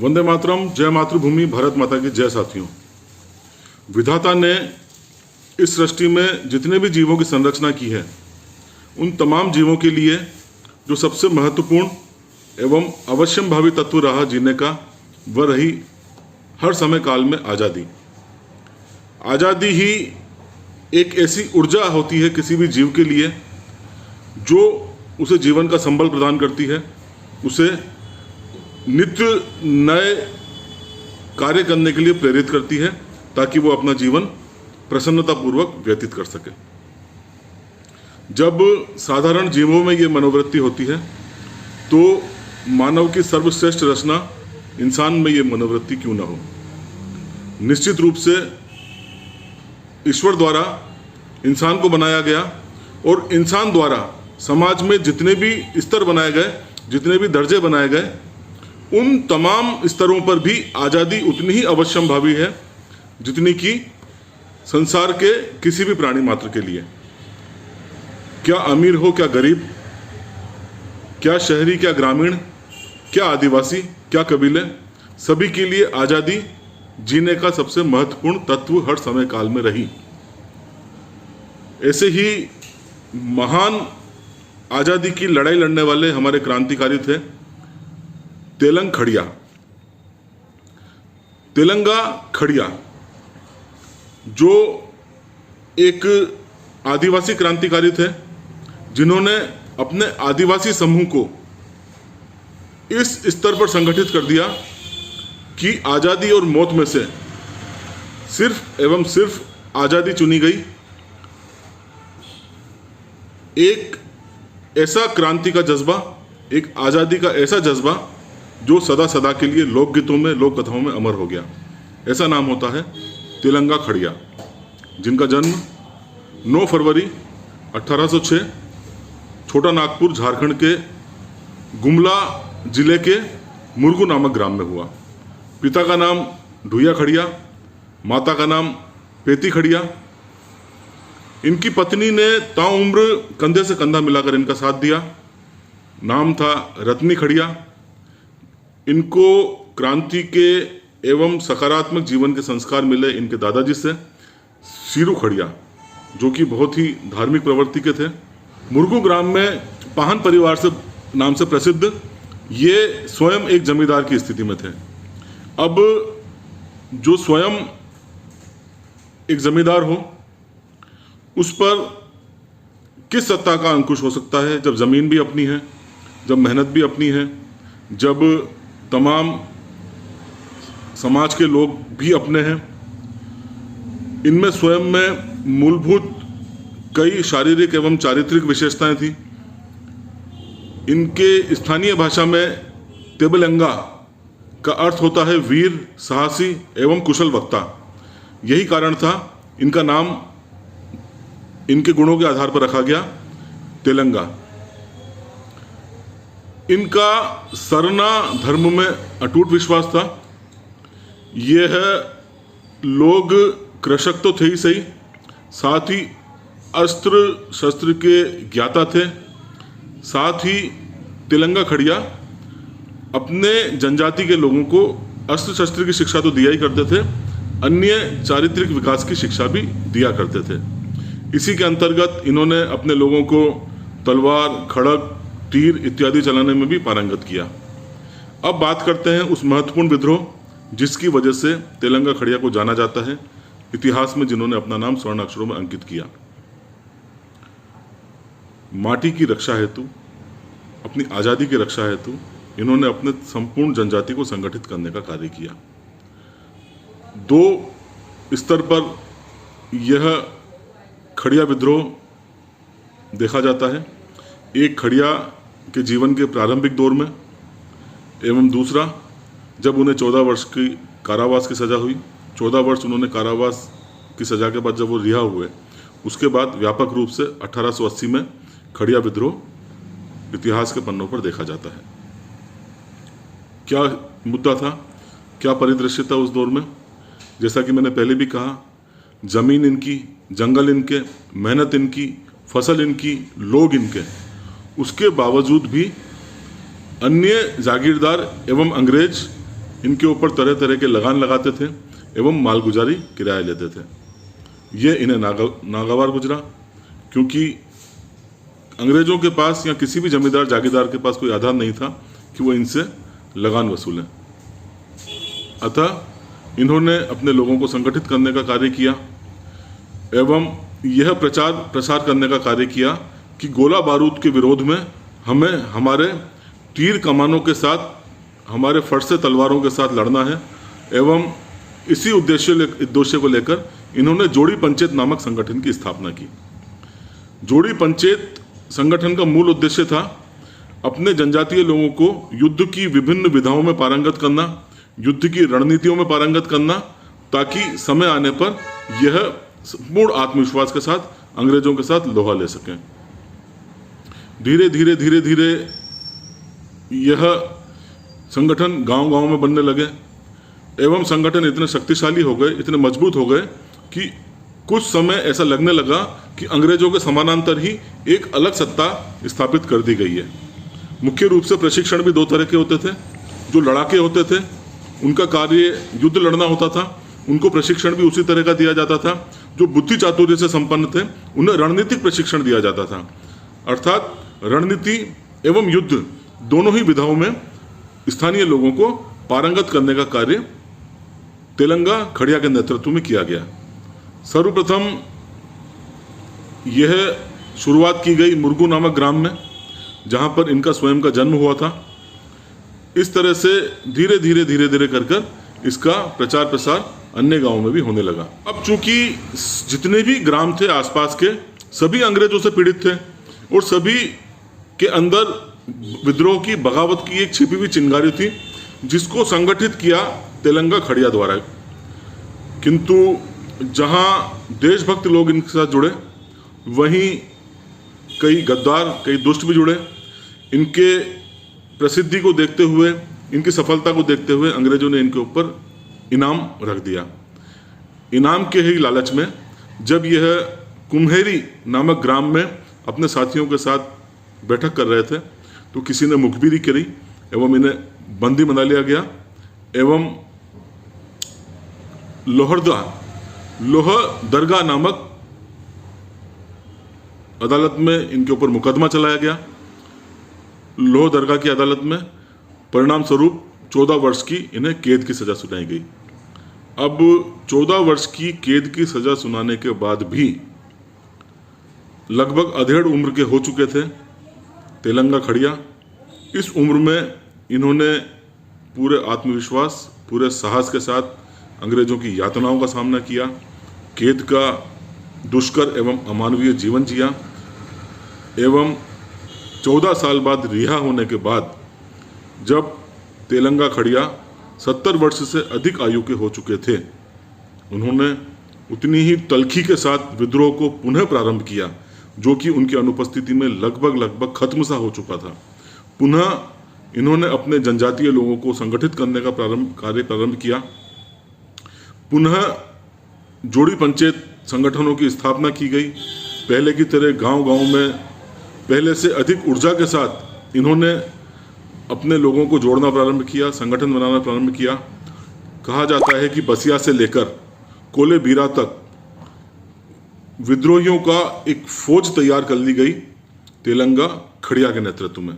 वंदे मातरम। जय मातृभूमि, भारत माता की जय। साथियों, विधाता ने इस सृष्टि में जितने भी जीवों की संरचना की है, उन तमाम जीवों के लिए जो सबसे महत्वपूर्ण एवं अवश्यंभावी तत्व रहा जीने का, वह रही हर समय काल में आज़ादी। आज़ादी ही एक ऐसी ऊर्जा होती है किसी भी जीव के लिए जो उसे जीवन का संबल प्रदान करती है, उसे नित्य नए कार्य करने के लिए प्रेरित करती है ताकि वो अपना जीवन प्रसन्नतापूर्वक व्यतीत कर सके। जब साधारण जीवों में ये मनोवृत्ति होती है तो मानव की सर्वश्रेष्ठ रचना इंसान में ये मनोवृत्ति क्यों ना हो। निश्चित रूप से ईश्वर द्वारा इंसान को बनाया गया और इंसान द्वारा समाज में जितने भी स्तर बनाए गए, जितने भी दर्जे बनाए गए, उन तमाम स्तरों पर भी आज़ादी उतनी ही अवश्यंभावी है जितनी कि संसार के किसी भी प्राणी मात्र के लिए। क्या अमीर हो, क्या गरीब, क्या शहरी, क्या ग्रामीण, क्या आदिवासी, क्या कबीले, सभी के लिए आज़ादी जीने का सबसे महत्वपूर्ण तत्व हर समय काल में रही। ऐसे ही महान आज़ादी की लड़ाई लड़ने वाले हमारे क्रांतिकारी थे तेलंग खड़िया। तेलंगा खड़िया जो एक आदिवासी क्रांतिकारी थे, जिन्होंने अपने आदिवासी समूह को इस स्तर पर संगठित कर दिया कि आज़ादी और मौत में से सिर्फ एवं सिर्फ आज़ादी चुनी गई। एक ऐसा क्रांति का जज्बा, एक आज़ादी का ऐसा जज्बा जो सदा सदा के लिए लोकगीतों में, लोक कथाओं में अमर हो गया। ऐसा नाम होता है तेलंगा खड़िया, जिनका जन्म 9 फरवरी 1806 छोटा नागपुर, झारखंड के गुमला जिले के मुरगू नामक ग्राम में हुआ। पिता का नाम ढुइया खड़िया, माता का नाम पेती खड़िया। इनकी पत्नी ने ताउम्र कंधे से कंधा मिलाकर इनका साथ दिया। नाम था रत्नी खड़िया। इनको क्रांति के एवं सकारात्मक जीवन के संस्कार मिले इनके दादाजी से, सीरू खड़िया, जो कि बहुत ही धार्मिक प्रवृत्ति के थे। मुरगू ग्राम में पाहन परिवार से नाम से प्रसिद्ध ये स्वयं एक जमींदार की स्थिति में थे। अब जो स्वयं एक जमींदार हो, उस पर किस सत्ता का अंकुश हो सकता है जब जमीन भी अपनी है, जब मेहनत भी अपनी है, जब तमाम समाज के लोग भी अपने हैं। इनमें स्वयं में मूलभूत कई शारीरिक एवं चारित्रिक विशेषताएं थी। इनके स्थानीय भाषा में तेबलंगा का अर्थ होता है वीर, साहसी एवं कुशल वक्ता। यही कारण था इनका नाम इनके गुणों के आधार पर रखा गया तेलंगा। इनका सरना धर्म में अटूट विश्वास था। यह लोग कृषक तो थे ही सही, साथ ही अस्त्र शस्त्र के ज्ञाता थे। साथ ही तेलंगा खड़िया अपने जनजाति के लोगों को अस्त्र शस्त्र की शिक्षा तो दिया ही करते थे, अन्य चारित्रिक विकास की शिक्षा भी दिया करते थे। इसी के अंतर्गत इन्होंने अपने लोगों को तलवार, खड़ग, तीर इत्यादि चलाने में भी पारंगत किया। अब बात करते हैं उस महत्वपूर्ण विद्रोह जिसकी वजह से तेलंगा खड़िया को जाना जाता है इतिहास में, जिन्होंने अपना नाम स्वर्ण अक्षरों में अंकित किया। माटी की रक्षा हेतु, अपनी आज़ादी की रक्षा हेतु इन्होंने अपने संपूर्ण जनजाति को संगठित करने का कार्य किया। 2 स्तर पर यह खड़िया विद्रोह देखा जाता है। एक खड़िया के जीवन के प्रारंभिक दौर में, एवं दूसरा जब उन्हें 14 वर्ष की कारावास की सज़ा हुई। 14 वर्ष उन्होंने कारावास की सज़ा के बाद जब वो रिहा हुए, उसके बाद व्यापक रूप से 1880 में खड़िया विद्रोह इतिहास के पन्नों पर देखा जाता है। क्या मुद्दा था, क्या परिदृश्य था उस दौर में? जैसा कि मैंने पहले भी कहा, जमीन इनकी, जंगल इनके, मेहनत इनकी, फसल इनकी, लोग इनके, उसके बावजूद भी अन्य जागीरदार एवं अंग्रेज इनके ऊपर तरह तरह के लगान लगाते थे एवं मालगुजारी किराया लेते थे। ये इन्हें नागवार गुजरा, क्योंकि अंग्रेजों के पास या किसी भी जमींदार जागीरदार के पास कोई आधार नहीं था कि वो इनसे लगान वसूलें। अतः इन्होंने अपने लोगों को संगठित करने का कार्य किया एवं यह प्रचार प्रसार करने का कार्य किया कि गोला बारूद के विरोध में हमें हमारे तीर कमानों के साथ, हमारे फरसे तलवारों के साथ लड़ना है। एवं इसी उद्देश्य को लेकर इन्होंने जोड़ी पंचायत नामक संगठन की स्थापना की। जोड़ी पंचायत संगठन का मूल उद्देश्य था अपने जनजातीय लोगों को युद्ध की विभिन्न विधाओं में पारंगत करना, युद्ध की रणनीतियों में पारंगत करना, ताकि समय आने पर यह पूर्ण आत्मविश्वास के साथ अंग्रेजों के साथ लोहा ले सकें। धीरे धीरे यह संगठन गांव-गांव में बनने लगे एवं संगठन इतने शक्तिशाली हो गए, इतने मजबूत हो गए कि कुछ समय ऐसा लगने लगा कि अंग्रेजों के समानांतर ही एक अलग सत्ता स्थापित कर दी गई है। मुख्य रूप से प्रशिक्षण भी दो तरह के होते थे। जो लड़ाके होते थे उनका कार्य युद्ध लड़ना होता था, उनको प्रशिक्षण भी उसी तरह का दिया जाता था। जो बुद्धि चातुर्य से संपन्न थे उन्हें रणनीतिक प्रशिक्षण दिया जाता था। अर्थात रणनीति एवं युद्ध दोनों ही विधाओं में स्थानीय लोगों को पारंगत करने का कार्य तेलंगा खड़िया के नेतृत्व में किया गया। सर्वप्रथम यह शुरुआत की गई मुरगू नामक ग्राम में, जहां पर इनका स्वयं का जन्म हुआ था। इस तरह से धीरे धीरे कर इसका प्रचार प्रसार अन्य गांवों में भी होने लगा। अब चूंकि जितने भी ग्राम थे आसपास के, सभी अंग्रेजों से पीड़ित थे और सभी के अंदर विद्रोह की, बगावत की एक छिपी हुई चिंगारी थी, जिसको संगठित किया तेलंगा खड़िया द्वारा। किंतु जहां देशभक्त लोग इनके साथ जुड़े, वहीं कई गद्दार, कई दुष्ट भी जुड़े। इनके प्रसिद्धि को देखते हुए, इनकी सफलता को देखते हुए अंग्रेजों ने इनके ऊपर इनाम रख दिया। इनाम के ही लालच में जब यह कुम्हेरी नामक ग्राम में अपने साथियों के साथ बैठक कर रहे थे, तो किसी ने मुखबिरी करी एवं इन्हें बंदी बना लिया गया एवं लोहरदगा नामक अदालत में इनके ऊपर मुकदमा चलाया गया। लोहरदगा की अदालत में परिणाम स्वरूप 14 वर्ष की इन्हें कैद की सजा सुनाई गई। अब 14 वर्ष की कैद की सजा सुनाने के बाद भी लगभग अधेड़ उम्र के हो चुके थे तेलंगा खड़िया। इस उम्र में इन्होंने पूरे आत्मविश्वास, पूरे साहस के साथ अंग्रेजों की यातनाओं का सामना किया, कैद का दुष्कर एवं अमानवीय जीवन जिया एवं 14 साल बाद रिहा होने के बाद जब तेलंगा खड़िया 70 वर्ष से अधिक आयु के हो चुके थे, उन्होंने उतनी ही तल्खी के साथ विद्रोह को पुनः प्रारंभ किया, जो कि उनकी अनुपस्थिति में लगभग खत्म सा हो चुका था। पुनः इन्होंने अपने जनजातीय लोगों को संगठित करने का कार्य प्रारंभ किया। पुनः जोड़ी पंचायत संगठनों की स्थापना की गई। पहले की तरह गांव-गांव में पहले से अधिक ऊर्जा के साथ इन्होंने अपने लोगों को जोड़ना प्रारंभ किया, संगठन बनाना प्रारंभ किया। कहा जाता है कि बसिया से लेकर कोले बीरा तक विद्रोहियों का एक फौज तैयार कर ली गई तेलंगा खड़िया के नेतृत्व में।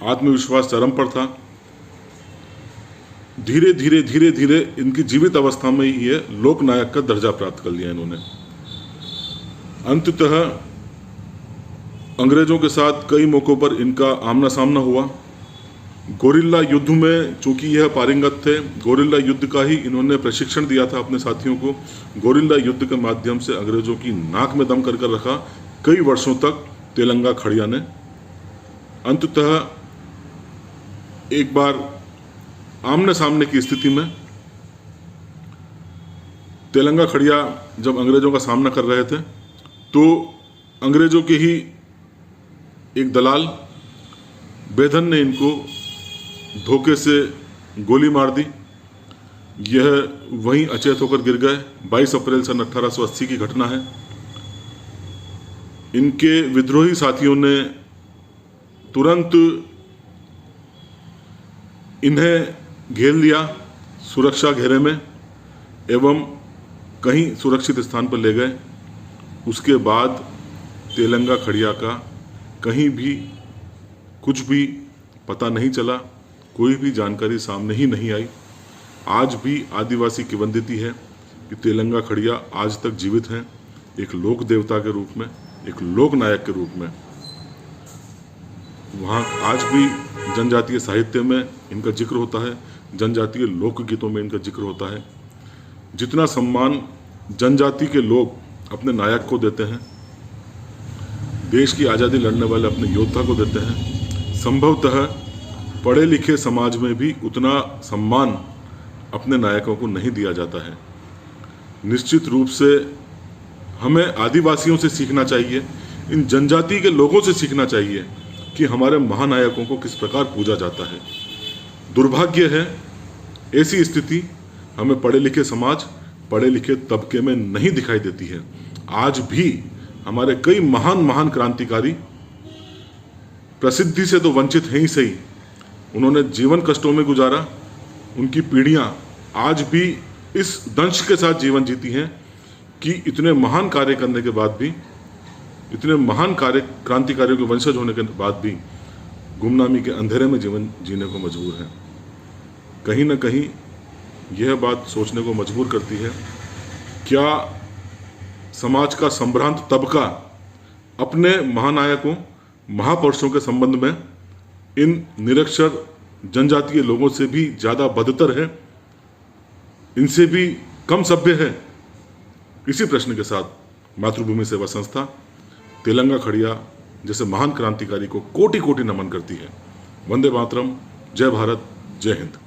आत्मविश्वास चरम पर था। धीरे धीरे इनकी जीवित अवस्था में ही ये लोकनायक का दर्जा प्राप्त कर लिया इन्होंने। अंततः अंग्रेजों के साथ कई मौकों पर इनका आमना सामना हुआ। गोरिल्ला युद्ध में चूंकि यह पारंगत थे, गोरिल्ला युद्ध का ही इन्होंने प्रशिक्षण दिया था अपने साथियों को। गोरिल्ला युद्ध के माध्यम से अंग्रेजों की नाक में दम कर रखा कई वर्षों तक तेलंगा खड़िया ने। अंततः एक बार आमने सामने की स्थिति में तेलंगा खड़िया जब अंग्रेजों का सामना कर रहे थे, तो अंग्रेजों के ही एक दलाल बेधन ने इनको धोखे से गोली मार दी। यह वहीं अचेत होकर गिर गए। 22 अप्रैल सन 1880 की घटना है। इनके विद्रोही साथियों ने तुरंत इन्हें घेर लिया सुरक्षा घेरे में एवं कहीं सुरक्षित स्थान पर ले गए। उसके बाद तेलंगा खड़िया का कहीं भी कुछ भी पता नहीं चला, कोई भी जानकारी सामने ही नहीं आई। आज भी आदिवासी किंवदंती है कि तेलंगा खड़िया आज तक जीवित हैं, एक लोक देवता के रूप में, एक लोक नायक के रूप में। वहाँ आज भी जनजातीय साहित्य में इनका जिक्र होता है, जनजातीय लोकगीतों में इनका जिक्र होता है। जितना सम्मान जनजाति के लोग अपने नायक को देते हैं, देश की आज़ादी लड़ने वाले अपने योद्धा को देते हैं, संभवतः पढ़े लिखे समाज में भी उतना सम्मान अपने नायकों को नहीं दिया जाता है। निश्चित रूप से हमें आदिवासियों से सीखना चाहिए, इन जनजाति के लोगों से सीखना चाहिए कि हमारे महानायकों को किस प्रकार पूजा जाता है। दुर्भाग्य है ऐसी स्थिति हमें पढ़े लिखे समाज, पढ़े लिखे तबके में नहीं दिखाई देती है। आज भी हमारे कई महान महान क्रांतिकारी प्रसिद्धि से तो वंचित हैं ही सही, उन्होंने जीवन कष्टों में गुजारा। उनकी पीढ़ियां आज भी इस दंश के साथ जीवन जीती हैं कि इतने महान कार्य करने के बाद भी, इतने महान क्रांतिकारियों के वंशज होने के बाद भी गुमनामी के अंधेरे में जीवन जीने को मजबूर हैं। कहीं ना कहीं यह बात सोचने को मजबूर करती है, क्या समाज का संभ्रांत तबका अपने महानायकों, महापुरुषों के संबंध में इन निरक्षर जनजातीय लोगों से भी ज़्यादा बदतर है, इनसे भी कम सभ्य है? इसी प्रश्न के साथ मातृभूमि सेवा संस्था तेलंगा खड़िया जैसे महान क्रांतिकारी को कोटि कोटि नमन करती है। वंदे मातरम, जय भारत, जय हिंद।